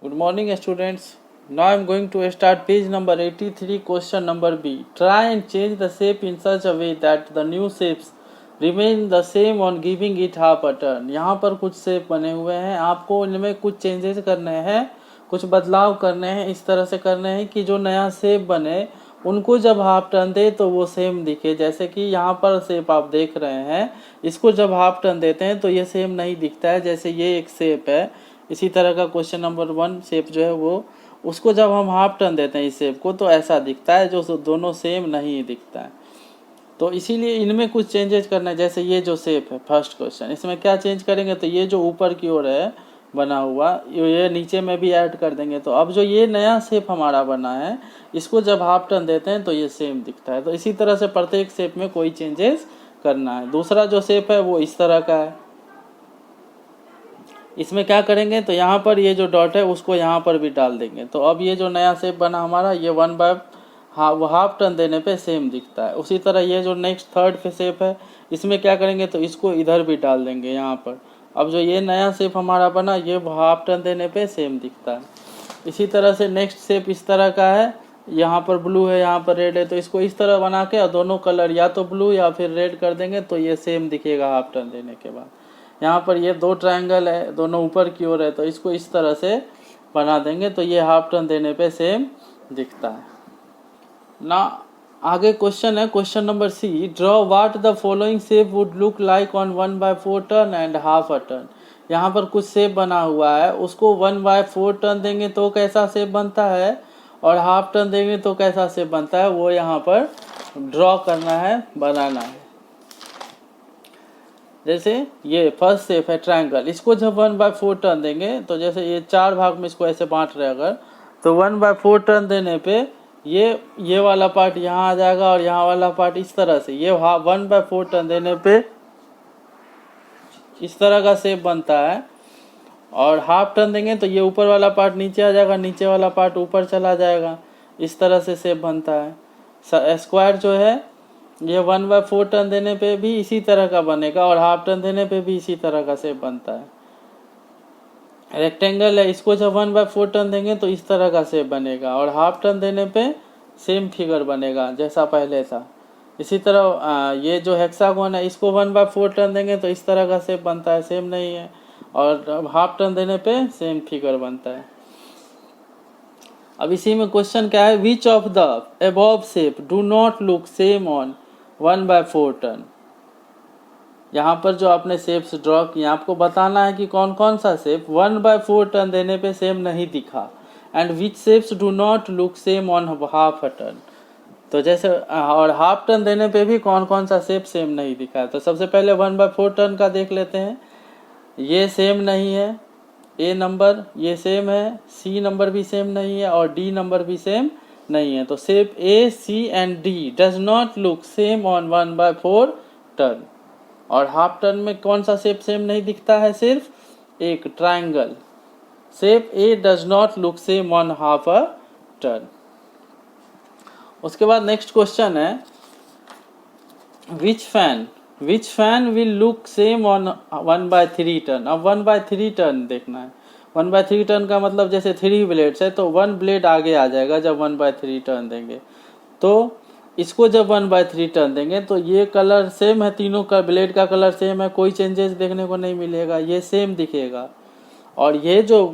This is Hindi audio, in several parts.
Good morning, students. Now I am going to start page number 83, question number B. Try and change the shape in such a way that the new shapes remain the same on giving it half a turn. यहाँ पर कुछ शेप बने हुए हैं, आपको इनमें कुछ चेंजेस करने हैं, कुछ बदलाव करने हैं, इस तरह से करने हैं कि जो नया शेप बने उनको जब हाफ टर्न दे तो वो सेम दिखे। जैसे कि यहाँ पर शेप आप देख रहे हैं, इसको जब हाफ टर्न देते हैं तो ये सेम नहीं दिखता है। जैसे ये एक शेप है, इसी तरह का क्वेश्चन नंबर 1 शेप जो है वो, उसको जब हम हाफ टर्न देते हैं इस शेप को तो ऐसा दिखता है, जो दोनों सेम नहीं दिखता है। तो इसीलिए इनमें कुछ चेंजेस करना है। जैसे ये जो शेप है फर्स्ट क्वेश्चन, इसमें क्या चेंज करेंगे तो ये जो ऊपर की ओर है बना हुआ, ये नीचे में भी ऐड कर देंगे। तो अब जो ये नया शेप हमारा बना है, इसको जब हाफ टर्न देते हैं तो ये सेम दिखता है। तो इसी तरह से प्रत्येक शेप में कोई चेंजेस करना है। दूसरा जो शेप है वो इस तरह का है, इसमें क्या करेंगे तो यहाँ पर ये जो डॉट है उसको यहाँ पर भी डाल देंगे। तो अब ये जो नया शेप बना हमारा, ये 1/2 हाफ टर्न देने पे सेम दिखता है। उसी तरह ये जो नेक्स्ट थर्ड शेप है, इसमें क्या करेंगे तो इसको इधर भी डाल देंगे यहाँ पर। अब जो ये नया शेप हमारा बना, ये हाफ टर्न देने पे सेम दिखता है। इसी तरह से नेक्स्ट शेप इस तरह का है, यहाँ पर ब्लू है, यहाँ पर रेड है, तो इसको इस तरह बना के और दोनों कलर या तो ब्लू या फिर रेड कर देंगे तो ये सेम दिखेगा हाफ टर्न देने के बाद। यहाँ पर ये दो ट्रायंगल है, दोनों ऊपर की ओर है, तो इसको इस तरह से बना देंगे तो ये हाफ टर्न देने पे सेम दिखता है ना। आगे क्वेश्चन है question number C, draw what the following shape would look like on 1/4 turn and half a turn. यहाँ पर कुछ शेप बना हुआ है, उसको 1/4 टर्न देंगे तो कैसा शेप बनता है और हाफ टर्न देंगे तो कैसा शेप बनता है, वो यहाँ पर ड्रॉ करना है, बनाना है। जैसे ये फर्स्ट शेप है ट्रायंगल, इसको जब 1/4 टर्न देंगे तो जैसे ये 4 भाग में इसको ऐसे बांट रहे अगर, तो 1/4 टर्न देने पे ये वाला पार्ट यहाँ आ जाएगा और यहाँ वाला पार्ट इस तरह से, ये 1/4 टर्न देने पे इस तरह का शेप बनता है। और हाफ टर्न देंगे तो ये ऊपर वाला पार्ट नीचे आ जाएगा, नीचे वाला पार्ट ऊपर चला जाएगा, इस तरह से शेप बनता है। स्क्वायर जो है ये 1/4 टर्न देने पे भी इसी तरह का बनेगा और हाफ टर्न देने पे भी इसी तरह का शेप बनता है। रेक्टेंगल है, इसको जब 1/4 टर्न देंगे तो इस तरह का शेप बनेगा और हाफ टर्न देने पे सेम फिगर बनेगा जैसा पहले था। इसी तरह ये जो हेक्सागोन है, इसको 1/4 टर्न देंगे तो इस तरह का शेप बनता है, सेम नहीं है, और हाफ टर्न देने पे सेम फिगर बनता है। अब इसी में क्वेश्चन क्या है, which of the above shape do not look same on 1/4 turn. यहाँ पर जो आपने शेप्स ड्रॉ किए, आपको बताना है कि कौन कौन सा शेप 1/4 टर्न देने पे सेम नहीं दिखा, and which shapes do not look same on half a turn. तो जैसे और हाफ टर्न देने पे भी कौन कौन सा शेप सेम नहीं दिखा है। तो सबसे पहले 1/4 टर्न का देख लेते हैं। ये सेम नहीं है, ए नंबर ये सेम है, सी नंबर भी सेम नहीं है और डी नंबर भी सेम नहीं है। तो shape A C and D does not look same on 1/4 turn. और हाफ टर्न में कौन सा शेप सेम नहीं दिखता है, सिर्फ एक triangle. Shape A does not look same on half a turn. उसके बाद नेक्स्ट क्वेश्चन है, which fan will look same on 1/3 turn. अब 1/3 टर्न देखना है। 1/3 टर्न का मतलब जैसे 3 ब्लेड्स है तो 1 ब्लेड आगे आ जाएगा जब 1/3 टर्न देंगे। तो इसको जब 1/3 टर्न देंगे तो ये कलर सेम है, तीनों का ब्लेड का कलर सेम है, कोई चेंजेस देखने को नहीं मिलेगा, ये सेम दिखेगा। और ये जो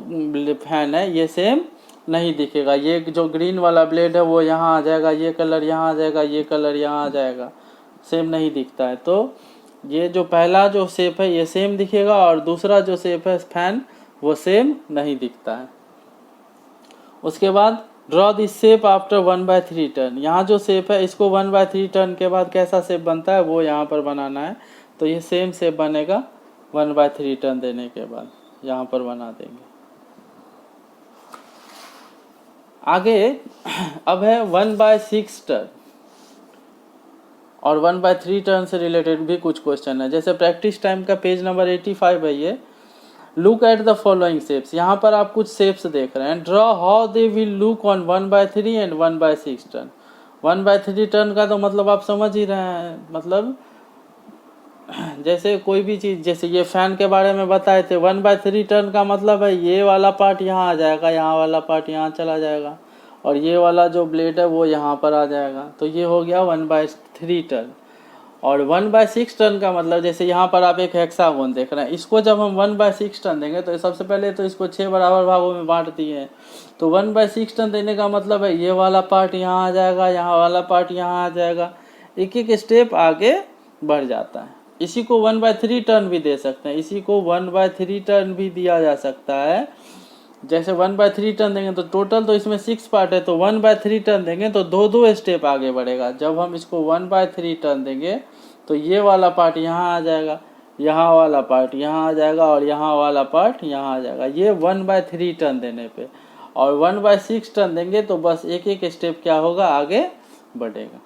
फैन है ये सेम नहीं दिखेगा, ये जो ग्रीन वाला ब्लेड है वो यहाँ आ जाएगा, ये कलर यहाँ आ जाएगा, ये कलर यहाँ आ जाएगा, सेम नहीं दिखता है। तो ये जो पहला जो शेप है ये सेम दिखेगा और दूसरा जो शेप है फैन वो सेम नहीं दिखता है। उसके बाद draw this shape after 1/3 turn. यहाँ जो शेप है इसको 1/3 टर्न के बाद कैसा शेप बनता है वो यहाँ पर बनाना है। तो ये सेम शेप बनेगा 1/3 टर्न देने के बाद, यहाँ पर बना देंगे। आगे अब है 1/6 टर्न और 1/3 टर्न से रिलेटेड भी कुछ क्वेश्चन है। जैसे प्रैक्टिस टाइम का पेज नंबर 85 है ये। Look at the following shapes. यहाँ पर आप कुछ शेप्स देख रहे हैं। Draw how they will look on 1/3 and 1/6 turn. 1/3 turn का तो मतलब आप समझ ही रहे हैं, मतलब जैसे कोई भी चीज़, जैसे ये फैन के बारे में बताए थे, 1/3 टर्न का मतलब है ये वाला पार्ट यहाँ आ जाएगा, यहाँ वाला पार्ट यहाँ चला जाएगा, और ये वाला जो ब्लेड है वो यहाँ पर आ जाएगा। तो ये हो गया 1/3 टर्न। और 1/6 टर्न का मतलब, जैसे यहाँ पर आप एक हेक्सागोन देख रहे हैं, इसको जब हम 1/6 टर्न देंगे तो सबसे पहले तो इसको 6 बराबर भागों में बांट दिए हैं। तो 1/6 टर्न देने का मतलब है ये वाला पार्ट यहाँ आ जाएगा, यहाँ वाला पार्ट यहाँ आ जाएगा, एक एक स्टेप आगे बढ़ जाता है। इसी को 1/3 टर्न भी दे सकते हैं, इसी को 1/3 टर्न भी दिया जा सकता है। जैसे 1/3 टर्न देंगे तो टोटल तो इसमें 6 पार्ट है, तो 1/3 टर्न देंगे तो दो दो स्टेप आगे बढ़ेगा। जब हम इसको 1/3 टर्न देंगे तो ये वाला पार्ट यहाँ आ जाएगा, यहाँ वाला पार्ट यहाँ आ जाएगा, और यहाँ वाला पार्ट यहाँ आ जाएगा, ये 1/3 टर्न देने पे। और 1/6 टर्न देंगे तो बस एक एक स्टेप क्या होगा, आगे बढ़ेगा।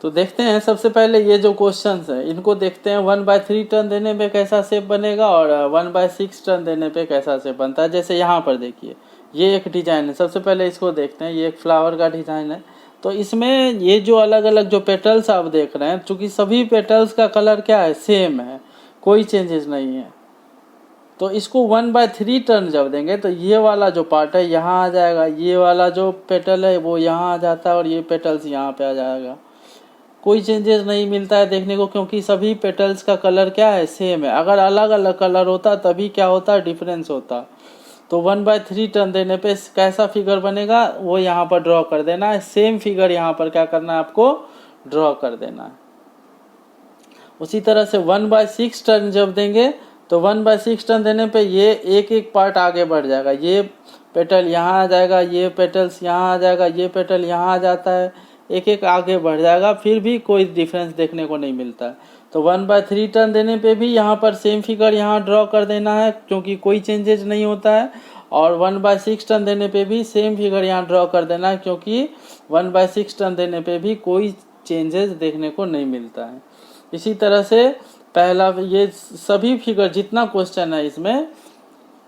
तो देखते हैं, सबसे पहले ये जो क्वेश्चंस है इनको देखते हैं। 1/3 टर्न देने पे कैसा शेप बनेगा और 1/6 टर्न देने पे कैसा शेप बनता है। जैसे यहाँ पर देखिए, ये एक डिजाइन है, सबसे पहले इसको देखते हैं। ये एक फ्लावर का डिजाइन है, तो इसमें ये जो अलग अलग जो पेटल्स आप देख रहे हैं, चूंकि सभी पेटल्स का कलर क्या है, सेम है, कोई चेंजेस नहीं है। तो इसको 1/3 टर्न जब देंगे तो ये वाला जो पार्ट है यहाँ आ जाएगा, ये वाला जो पेटल है वो यहाँ आ जाता है, और ये पेटल्स यहाँ पे आ जाएगा। कोई चेंजेस नहीं मिलता है देखने को, क्योंकि सभी पेटल्स का कलर क्या है, सेम है। अगर अलग अलग कलर होता तभी क्या होता, डिफरेंस होता। तो 1/3 टर्न देने पे कैसा फिगर बनेगा वो यहाँ पर ड्रॉ कर देना है। सेम फिगर यहाँ पर क्या करना है, आपको ड्रॉ कर देना है। उसी तरह से 1/6 टर्न जब देंगे तो 1/6 टर्न देने पे ये एक एक पार्ट आगे बढ़ जाएगा। ये पेटल यहाँ आ जाएगा, ये पेटल्स यहाँ आ जाएगा, ये पेटल यहाँ आ जाता है, एक एक आगे बढ़ जाएगा, फिर भी कोई डिफरेंस देखने को नहीं मिलता है। तो 1/3 टर्न देने पे भी यहाँ पर सेम फिगर यहाँ ड्रॉ कर देना है, क्योंकि कोई चेंजेस नहीं होता है। और 1/6 टर्न देने पे भी सेम फिगर यहाँ ड्रॉ कर देना है, क्योंकि 1/6 टर्न देने पे भी कोई चेंजेस देखने को नहीं मिलता है। इसी तरह से पहला, ये सभी फिगर जितना क्वेश्चन है इसमें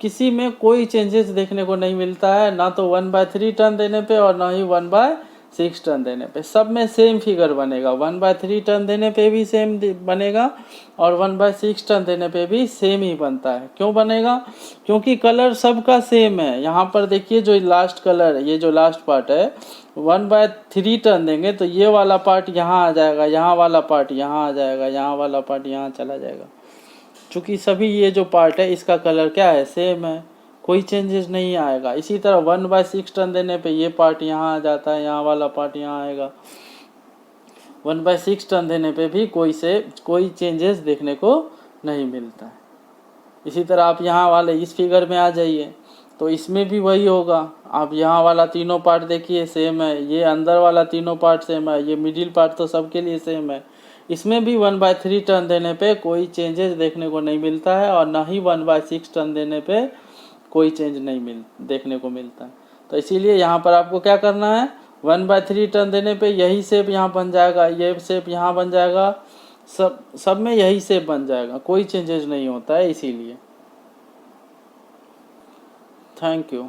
किसी में कोई चेंजेस देखने को नहीं मिलता है, ना तो 1/3 टर्न देने पे और ना ही 1/6 टर्न देने पे। सब में सेम फिगर बनेगा। 1/3 टर्न देने पे भी सेम बनेगा और 1/6 टर्न देने पे भी सेम ही बनता है। क्यों बनेगा, क्योंकि कलर सबका सेम है। यहाँ पर देखिए जो लास्ट कलर है, ये जो लास्ट पार्ट है, 1/3 टर्न देंगे तो ये वाला पार्ट यहाँ आ जाएगा, यहाँ वाला पार्ट यहाँ आ जाएगा, यहाँ वाला पार्ट यहाँ चला जाएगा। चूँकि सभी ये जो पार्ट है इसका कलर क्या है, सेम है, कोई चेंजेस नहीं आएगा। इसी तरह 1/6 टर्न देने पे ये पार्ट यहाँ आ जाता है, यहाँ वाला पार्ट यहाँ आएगा। 1/6 टर्न देने पे भी कोई चेंजेस देखने को नहीं मिलता है। इसी तरह आप यहाँ वाले इस फिगर में आ जाइए, तो इसमें भी वही होगा। आप यहाँ वाला तीनों पार्ट देखिए सेम है, ये अंदर वाला तीनों पार्ट सेम है, ये मिडिल पार्ट तो सबके लिए सेम है। इसमें भी 1/3 टर्न देने पे कोई चेंजेस देखने को नहीं मिलता है, और ना ही 1/6 टर्न देने पे कोई चेंज नहीं देखने को मिलता है। तो इसीलिए यहाँ पर आपको क्या करना है, 1/3 टर्न देने पे यही शेप यहाँ बन जाएगा, ये शेप यहाँ बन जाएगा, सब में यही शेप बन जाएगा, कोई चेंजेस नहीं होता है। इसीलिए थैंक यू।